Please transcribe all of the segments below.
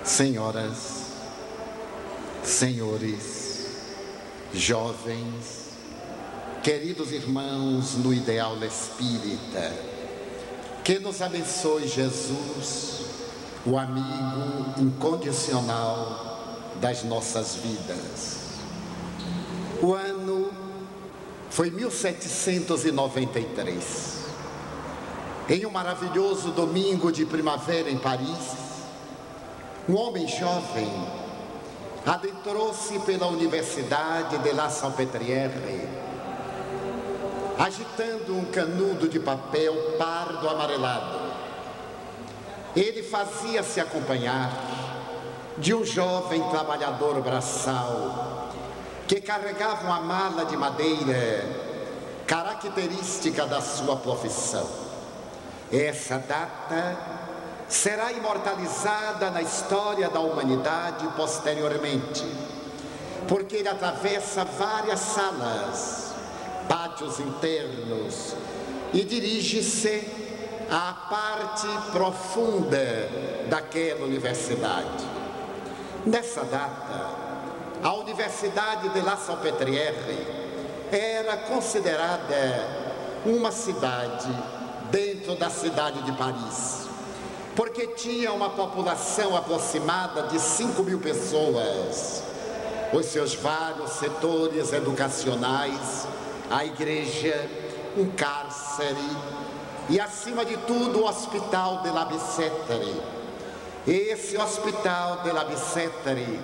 Senhoras, senhores, jovens, queridos irmãos no ideal espírita, que nos abençoe Jesus, o amigo incondicional das nossas vidas. O ano foi 1793. Em um maravilhoso domingo de primavera em Paris, um homem jovem adentrou-se pela Universidade de La Salpêtrière, agitando um canudo de papel pardo amarelado. Ele fazia-se acompanhar de um jovem trabalhador braçal que carregava uma mala de madeira característica da sua profissão. Essa data será imortalizada na história da humanidade posteriormente, porque ele atravessa várias salas, pátios internos e dirige-se à parte profunda daquela universidade. Nessa data, a Universidade de La Salpêtrière era considerada uma cidade dentro da cidade de Paris, porque tinha uma população aproximada de 5.000 pessoas, os seus vários setores educacionais, a igreja, um cárcere e, acima de tudo, o Hospital de la Bicêtre. Esse Hospital de la Bicêtre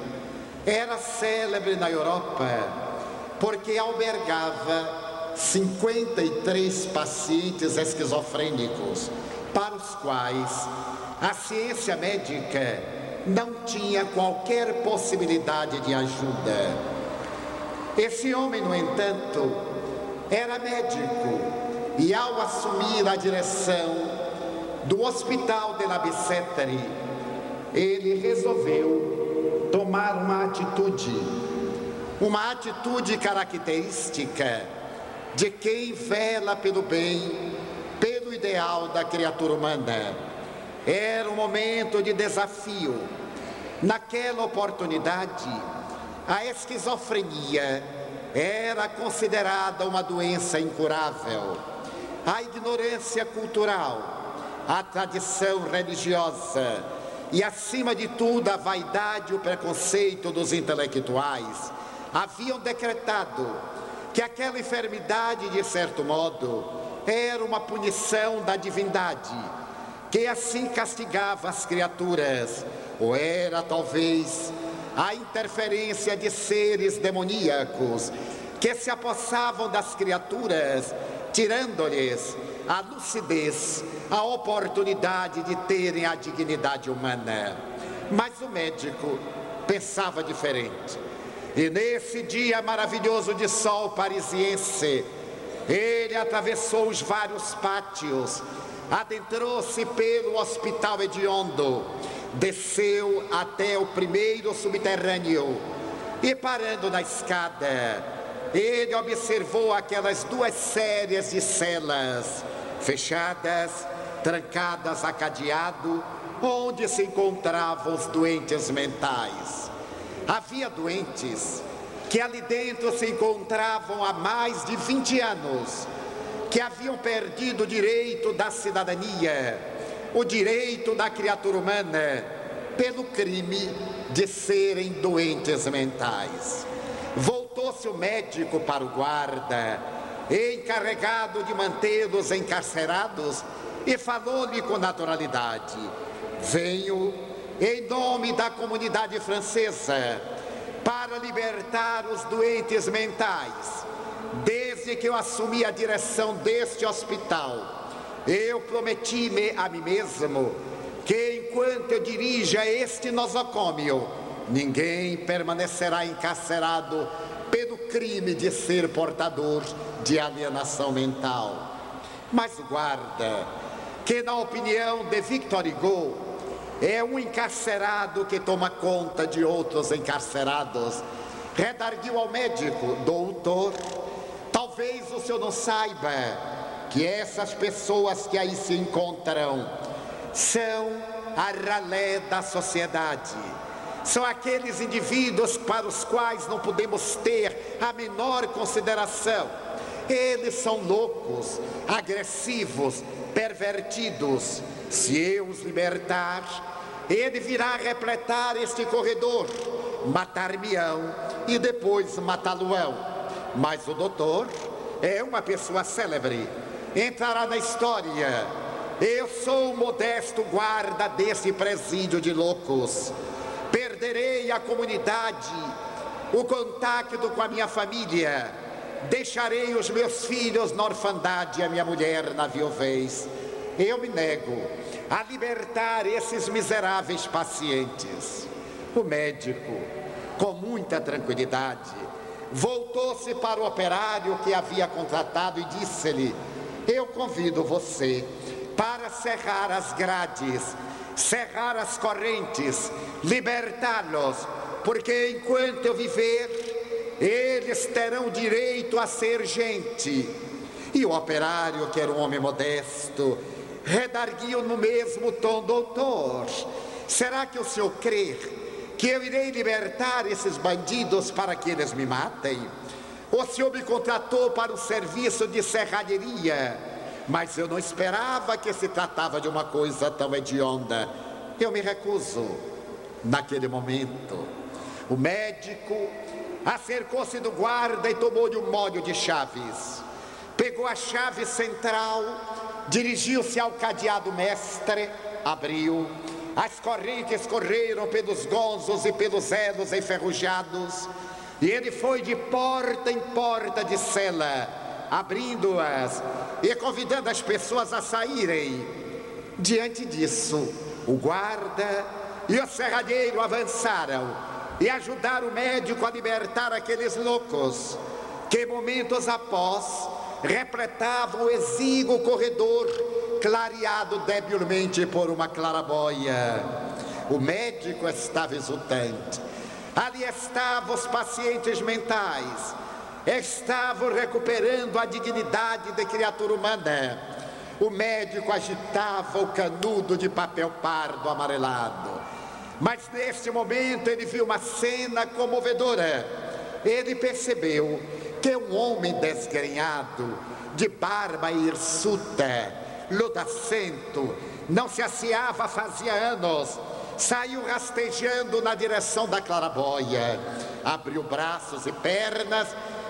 era célebre na Europa porque albergava 53 pacientes esquizofrênicos para os quais a ciência médica não tinha qualquer possibilidade de ajuda. Esse homem, no entanto, era médico e, ao assumir a direção do Hospital de la Bicêtre, ele resolveu tomar uma atitude característica de quem vela pelo bem, pelo ideal da criatura humana. Era um momento de desafio. Naquela oportunidade, a esquizofrenia era considerada uma doença incurável. A ignorância cultural, a tradição religiosa e, acima de tudo, a vaidade e o preconceito dos intelectuais haviam decretado que aquela enfermidade, de certo modo, era uma punição da divindade, que assim castigava as criaturas, ou era talvez a interferência de seres demoníacos que se apossavam das criaturas, tirando-lhes a lucidez, a oportunidade de terem a dignidade humana. Mas o médico pensava diferente. E nesse dia maravilhoso de sol parisiense, ele atravessou os vários pátios, adentrou-se pelo Hospital Hediondo, desceu até o primeiro subterrâneo e, parando na escada, ele observou aquelas 2 séries de celas fechadas, trancadas a cadeado, onde se encontravam os doentes mentais. Havia doentes que ali dentro se encontravam há mais de 20 anos, que haviam perdido o direito da cidadania, o direito da criatura humana, pelo crime de serem doentes mentais. Voltou-se o médico para o guarda, encarregado de mantê-los encarcerados, e falou-lhe com naturalidade: venho em nome da comunidade francesa para libertar os doentes mentais. Desde que eu assumi a direção deste hospital, eu prometi-me a mim mesmo que, enquanto eu dirija este nosocômio, ninguém permanecerá encarcerado pelo crime de ser portador de alienação mental. Mas o guarda, que na opinião de Victor Hugo é um encarcerado que toma conta de outros encarcerados, redarguiu ao médico: doutor, talvez o senhor não saiba que essas pessoas que aí se encontram são a ralé da sociedade. São aqueles indivíduos para os quais não podemos ter a menor consideração. Eles são loucos, agressivos, pervertidos. Se eu os libertar, ele virá repletar este corredor, matar-me-ão e depois matá-lo-ão. Mas o doutor é uma pessoa célebre, entrará na história. Eu sou o modesto guarda desse presídio de loucos. Perderei a comunidade, o contato com a minha família. Deixarei os meus filhos na orfandade e a minha mulher na viuvez. Eu me nego a libertar esses miseráveis pacientes. O médico, com muita tranquilidade, voltou-se para o operário que havia contratado e disse-lhe: eu convido você para cerrar as grades, cerrar as correntes, libertá-los, porque enquanto eu viver, eles terão direito a ser gente. E o operário, que era um homem modesto, redarguiu no mesmo tom: doutor, será que o senhor crê que eu irei libertar esses bandidos para que eles me matem? O senhor me contratou para o serviço de serralheria, mas eu não esperava que se tratava de uma coisa tão hedionda. Eu me recuso. Naquele momento, o médico acercou-se do guarda e tomou-lhe um molho de chaves. Pegou a chave central, dirigiu-se ao cadeado mestre, abriu. As correntes correram pelos gonzos e pelos elos enferrujados, e ele foi de porta em porta de cela, abrindo-as e convidando as pessoas a saírem. Diante disso, o guarda e o serralheiro avançaram e ajudaram o médico a libertar aqueles loucos, que momentos após repletavam o exíguo corredor, clareado debilmente por uma clarabóia. O médico estava exultante. Ali estavam os pacientes mentais, estavam recuperando a dignidade da criatura humana. O médico agitava o canudo de papel pardo amarelado. Mas neste momento ele viu uma cena comovedora. Ele percebeu que um homem desgrenhado, de barba hirsuta, lodacento, não se asseava fazia anos, saiu rastejando na direção da clarabóia, abriu braços e pernas,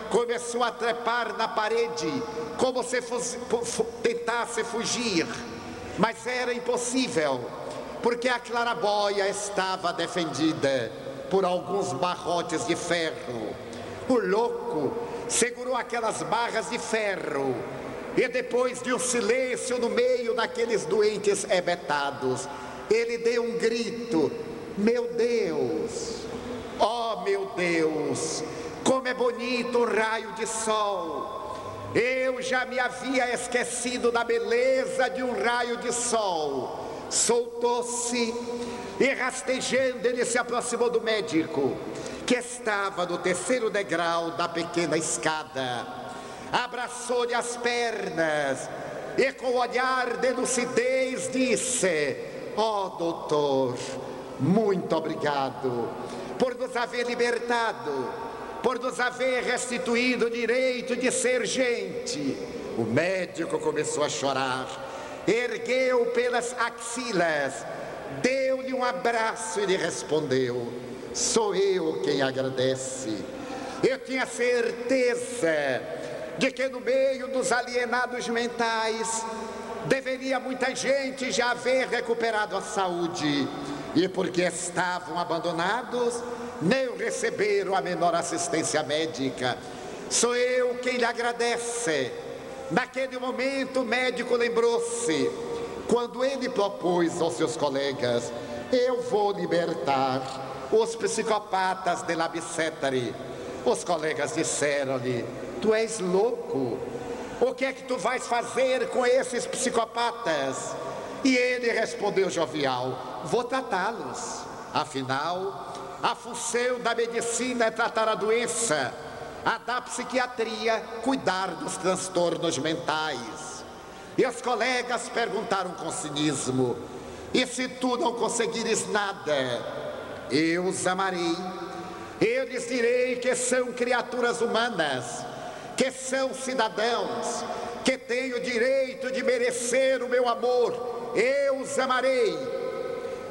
começou a trepar na parede, como se tentasse fugir, mas era impossível, porque a clarabóia estava defendida por alguns barrotes de ferro. O louco segurou aquelas barras de ferro e, depois de um silêncio no meio daqueles doentes hebetados, ele deu um grito: meu Deus, oh meu Deus, como é bonito um raio de sol! Eu já me havia esquecido da beleza de um raio de sol. Soltou-se e, rastejando, ele se aproximou do médico, que estava no terceiro degrau da pequena escada. Abraçou-lhe as pernas e, com o olhar de lucidez, disse: ó doutor, muito obrigado por nos haver libertado, por nos haver restituído o direito de ser gente. O médico começou a chorar, ergueu pelas axilas, deu-lhe um abraço e lhe respondeu: sou eu quem agradece. Eu tinha certeza de que no meio dos alienados mentais deveria muita gente já haver recuperado a saúde, e porque estavam abandonados, nem receberam a menor assistência médica. Sou eu quem lhe agradece. Naquele momento o médico lembrou-se, quando ele propôs aos seus colegas: eu vou libertar os psicopatas de Labicetari. Os colegas disseram-lhe: tu és louco, o que é que tu vais fazer com esses psicopatas? E ele respondeu jovial: vou tratá-los. Afinal, a função da medicina é tratar a doença, a da psiquiatria cuidar dos transtornos mentais. E os colegas perguntaram com cinismo: E se tu não conseguires nada, eu os amarei. Eu lhes direi que são criaturas humanas, que são cidadãos, que têm o direito de merecer o meu amor. Eu os amarei.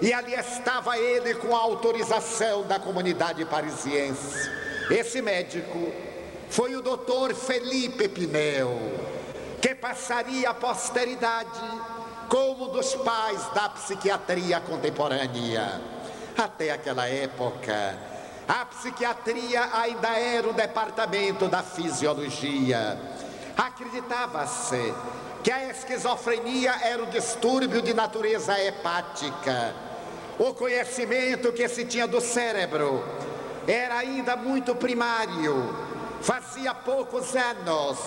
E ali estava ele com a autorização da comunidade parisiense. Esse médico foi o doutor Felipe Pinel, que passaria a posteridade como um dos pais da psiquiatria contemporânea. Até aquela época, a psiquiatria ainda era um departamento da fisiologia. Acreditava-se que a esquizofrenia era um distúrbio de natureza hepática. O conhecimento que se tinha do cérebro era ainda muito primário. Fazia poucos anos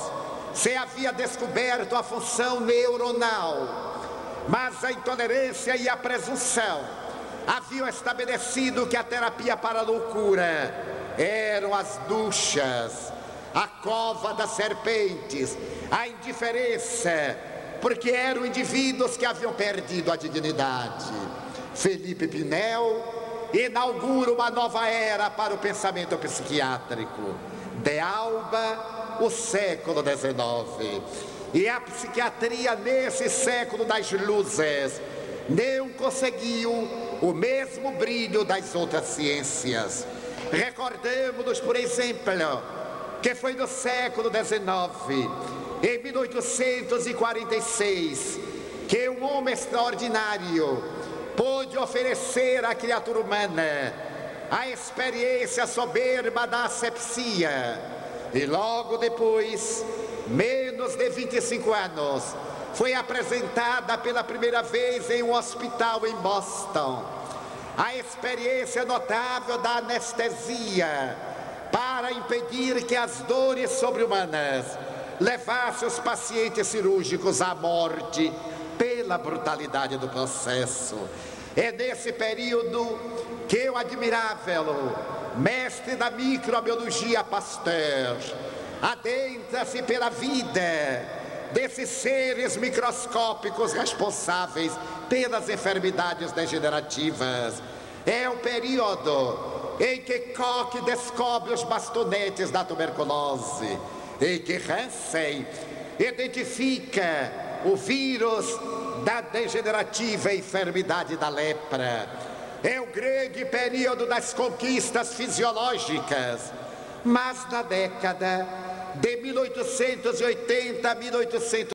se havia descoberto a função neuronal, mas a intolerância e a presunção haviam estabelecido que a terapia para a loucura eram as duchas, a cova das serpentes, a indiferença, porque eram indivíduos que haviam perdido a dignidade. Felipe Pinel inaugura uma nova era para o pensamento psiquiátrico. De Alba, o século XIX. E a psiquiatria nesse século das luzes não conseguiu o mesmo brilho das outras ciências. Recordamos-nos, por exemplo, que foi no século XIX, em 1846, que um homem extraordinário pôde oferecer à criatura humana a experiência soberba da asepsia. E logo depois, menos de 25 anos, foi apresentada pela primeira vez em um hospital em Boston a experiência notável da anestesia para impedir que as dores sobre-humanas levassem os pacientes cirúrgicos à morte pela brutalidade do processo. É nesse período que o admirável mestre da microbiologia Pasteur adentra-se pela vida desses seres microscópicos responsáveis pelas enfermidades degenerativas. É o período em que Koch descobre os bastonetes da tuberculose, em que Hansen identifica o vírus da degenerativa enfermidade da lepra. É o grande período das conquistas fisiológicas. Mas na década de 1880 a 1890,